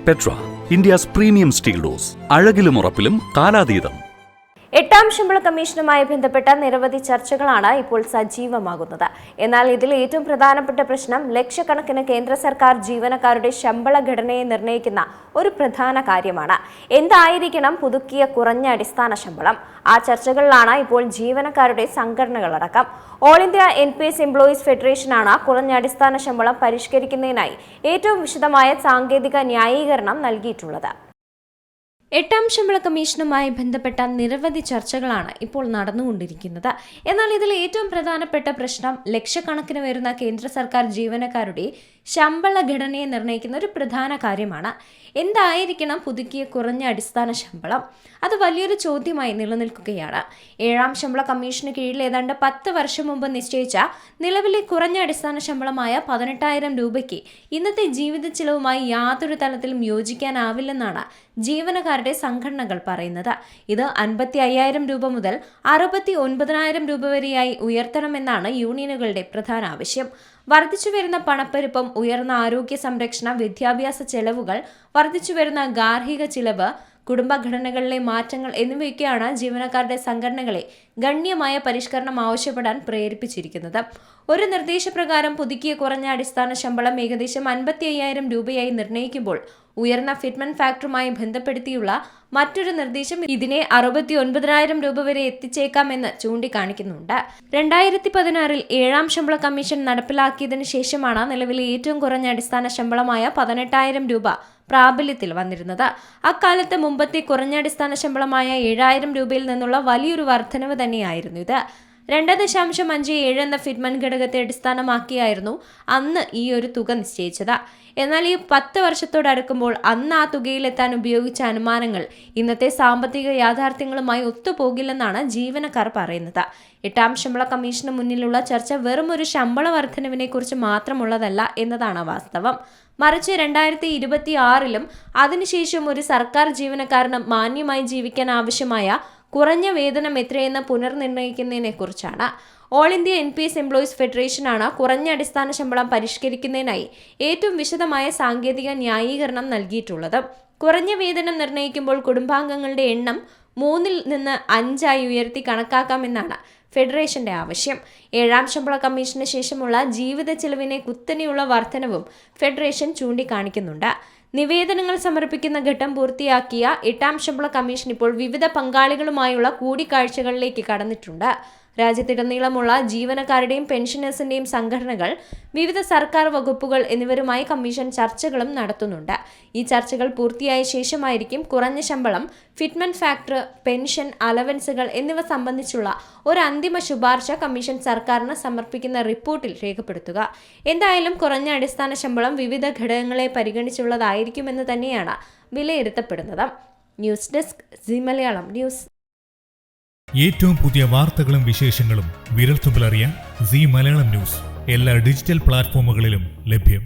Petra, India's premium steel doors. അഴകിലും ഉറപ്പിലും കാലാതീതം. എട്ടാം ശമ്പള കമ്മീഷനുമായി ബന്ധപ്പെട്ട നിരവധി ചർച്ചകളാണ് ഇപ്പോൾ സജീവമാകുന്നത്. എന്നാൽ ഇതിൽ ഏറ്റവും പ്രധാനപ്പെട്ട പ്രശ്നം ലക്ഷക്കണക്കിന് കേന്ദ്ര സർക്കാർ ജീവനക്കാരുടെ ശമ്പള ഘടനയെ നിർണ്ണയിക്കുന്ന ഒരു പ്രധാന കാര്യമാണ്. എന്തായിരിക്കണം പുതുക്കിയ കുറഞ്ഞ അടിസ്ഥാന ശമ്പളം? ആ ചർച്ചകളിലാണ് ഇപ്പോൾ ജീവനക്കാരുടെ സംഘടനകളടക്കം. ഓൾ ഇന്ത്യ NPS എംപ്ലോയീസ് ഫെഡറേഷനാണ് കുറഞ്ഞ അടിസ്ഥാന ശമ്പളം പരിഷ്കരിക്കുന്നതിനായി ഏറ്റവും വിശദമായ സാങ്കേതിക ന്യായീകരണം നൽകിയിട്ടുള്ളത്. എട്ടാം ശമ്പള കമ്മീഷനുമായി ബന്ധപ്പെട്ട നിരവധി ചർച്ചകളാണ് ഇപ്പോൾ നടന്നുകൊണ്ടിരിക്കുന്നത്. എന്നാൽ ഇതിൽ ഏറ്റവും പ്രധാനപ്പെട്ട പ്രശ്നം ലക്ഷക്കണക്കിന് വരുന്ന കേന്ദ്ര സർക്കാർ ജീവനക്കാരുടെ ശമ്പള ഘടനയെ നിർണ്ണയിക്കുന്ന ഒരു പ്രധാന കാര്യമാണ്. എന്തായിരിക്കണം പുതുക്കിയ കുറഞ്ഞ അടിസ്ഥാന ശമ്പളം? അത് വലിയൊരു ചോദ്യമായി നിലനിൽക്കുകയാണ്. ഏഴാം ശമ്പള കമ്മീഷന് കീഴിൽ ഏതാണ്ട് 10 വർഷം മുമ്പ് നിശ്ചയിച്ച നിലവിലെ കുറഞ്ഞ അടിസ്ഥാന ശമ്പളമായ 18,000 രൂപയ്ക്ക് ഇന്നത്തെ ജീവിത ചിലവുമായി യാതൊരു തലത്തിലും യോജിക്കാനാവില്ലെന്നാണ് ജീവനക്കാരുടെ സംഘടനകൾ പറയുന്നത്. ഇത് 55,000 രൂപ മുതൽ 69,000 രൂപ വരെയായി ഉയർത്തണമെന്നാണ് യൂണിയനുകളുടെ പ്രധാന ആവശ്യം. വർദ്ധിച്ചു വരുന്ന പണപ്പെരുപ്പം, ഉയർന്ന ആരോഗ്യ സംരക്ഷണ, വിദ്യാഭ്യാസ ചെലവുകൾ, വർദ്ധിച്ചു വരുന്ന ഗാർഹിക ചിലവ്, കുടുംബഘടനകളിലെ മാറ്റങ്ങൾ എന്നിവയൊക്കെയാണ് ജീവനക്കാരുടെ സംഘടനകളെ ഗണ്യമായ പരിഷ്കരണം ആവശ്യപ്പെടാൻ പ്രേരിപ്പിച്ചിരിക്കുന്നത്. ഒരു നിർദ്ദേശപ്രകാരം പുതുക്കിയ കുറഞ്ഞ അടിസ്ഥാന ശമ്പളം ഏകദേശം 55,000 രൂപയായി നിർണ്ണയിക്കുമ്പോൾ ഉയർന്ന ഫിറ്റ്മെന്റ് ഫാക്ടറുമായി ബന്ധപ്പെടുത്തിയുള്ള മറ്റൊരു നിർദ്ദേശം ഇതിനെ 69,000 രൂപ വരെ എത്തിച്ചേക്കാമെന്ന് ചൂണ്ടിക്കാണിക്കുന്നുണ്ട്. 2016 ഏഴാം ശമ്പള കമ്മീഷൻ നടപ്പിലാക്കിയതിനു ശേഷമാണ് നിലവിലെ ഏറ്റവും കുറഞ്ഞ അടിസ്ഥാന ശമ്പളമായ 18,000 രൂപ പ്രാബല്യത്തിൽ വന്നിരുന്നത്. അക്കാലത്ത് മുമ്പത്തെ കുറഞ്ഞ അടിസ്ഥാന ശമ്പളമായ 7,000 രൂപയിൽ നിന്നുള്ള വലിയൊരു വർധനവ് തന്നെയായിരുന്നു ഇത്. 2.57 എന്ന ഫിറ്റ്മെന്റ് ഘടകത്തെ അടിസ്ഥാനമാക്കിയായിരുന്നു അന്ന് ഈ ഒരു തുക നിശ്ചയിച്ചത്. എന്നാൽ ഈ 10 വർഷത്തോടടുക്കുമ്പോൾ അന്ന് ആ തുകയിലെത്താൻ ഉപയോഗിച്ച അനുമാനങ്ങൾ ഇന്നത്തെ സാമ്പത്തിക യാഥാർത്ഥ്യങ്ങളുമായി ഒത്തുപോകില്ലെന്നാണ് ജീവനക്കാർ പറയുന്നത്. എട്ടാം ശമ്പള കമ്മീഷന് മുന്നിലുള്ള ചർച്ച വെറും ഒരു ശമ്പള വർധനവിനെ കുറിച്ച് മാത്രമുള്ളതല്ല എന്നതാണ് വാസ്തവം. മറിച്ച് 2026 അതിനുശേഷം ഒരു സർക്കാർ ജീവനക്കാരന് മാന്യമായി ജീവിക്കാൻ ആവശ്യമായ കുറഞ്ഞ വേതനം എത്രയെന്ന് പുനർനിർണ്ണയിക്കുന്നതിനെ കുറിച്ചാണ്. ഓൾ ഇന്ത്യ NPS എംപ്ലോയീസ് ഫെഡറേഷനാണ് കുറഞ്ഞ അടിസ്ഥാന ശമ്പളം പരിഷ്കരിക്കുന്നതിനായി ഏറ്റവും വിശദമായ സാങ്കേതിക ന്യായീകരണം നൽകിയിട്ടുള്ളത്. കുറഞ്ഞ വേതനം നിർണ്ണയിക്കുമ്പോൾ കുടുംബാംഗങ്ങളുടെ എണ്ണം 3 നിന്ന് 5 ഉയർത്തി കണക്കാക്കാമെന്നാണ് ഫെഡറേഷന്റെ ആവശ്യം. ഏഴാം ശമ്പള കമ്മീഷന് ശേഷമുള്ള ജീവിത ചെലവിനെ കുത്തനെയുള്ള വർധനവും ഫെഡറേഷൻ ചൂണ്ടിക്കാണിക്കുന്നുണ്ട്. നിവേദനങ്ങൾ സമർപ്പിക്കുന്ന ഘട്ടം പൂർത്തിയാക്കിയ എട്ടാം ശമ്പള കമ്മീഷൻ ഇപ്പോൾ വിവിധ പങ്കാളികളുമായുള്ള കൂടിക്കാഴ്ചകളിലേക്ക് കടന്നിട്ടുണ്ട്. രാജ്യത്തുടനീളമുള്ള ജീവനക്കാരുടെയും പെൻഷനേഴ്സിന്റെയും സംഘടനകൾ, വിവിധ സർക്കാർ വകുപ്പുകൾ എന്നിവരുമായി കമ്മീഷൻ ചർച്ചകളും നടത്തുന്നുണ്ട്. ഈ ചർച്ചകൾ പൂർത്തിയായ ശേഷമായിരിക്കും കുറഞ്ഞ ശമ്പളം, ഫിറ്റ്മെന്റ് ഫാക്ടർ, പെൻഷൻ, അലവൻസുകൾ എന്നിവ സംബന്ധിച്ചുള്ള ഒരു അന്തിമ ശുപാർശ കമ്മീഷൻ സർക്കാരിന് സമർപ്പിക്കുന്ന റിപ്പോർട്ടിൽ രേഖപ്പെടുത്തുക. എന്തായാലും കുറഞ്ഞ അടിസ്ഥാന ശമ്പളം വിവിധ ഘടകങ്ങളെ പരിഗണിച്ചുള്ളതായിരിക്കുമെന്ന് തന്നെയാണ് വിലയിരുത്തപ്പെടുന്നത്. News desk Zee Malayalam news. ഏറ്റവും പുതിയ വാർത്തകളും വിശേഷങ്ങളും വിരൽത്തുമ്പിലറിയാൻ സീ മലയാളം ന്യൂസ് എല്ലാ ഡിജിറ്റൽ പ്ലാറ്റ്ഫോമുകളിലും ലഭ്യം.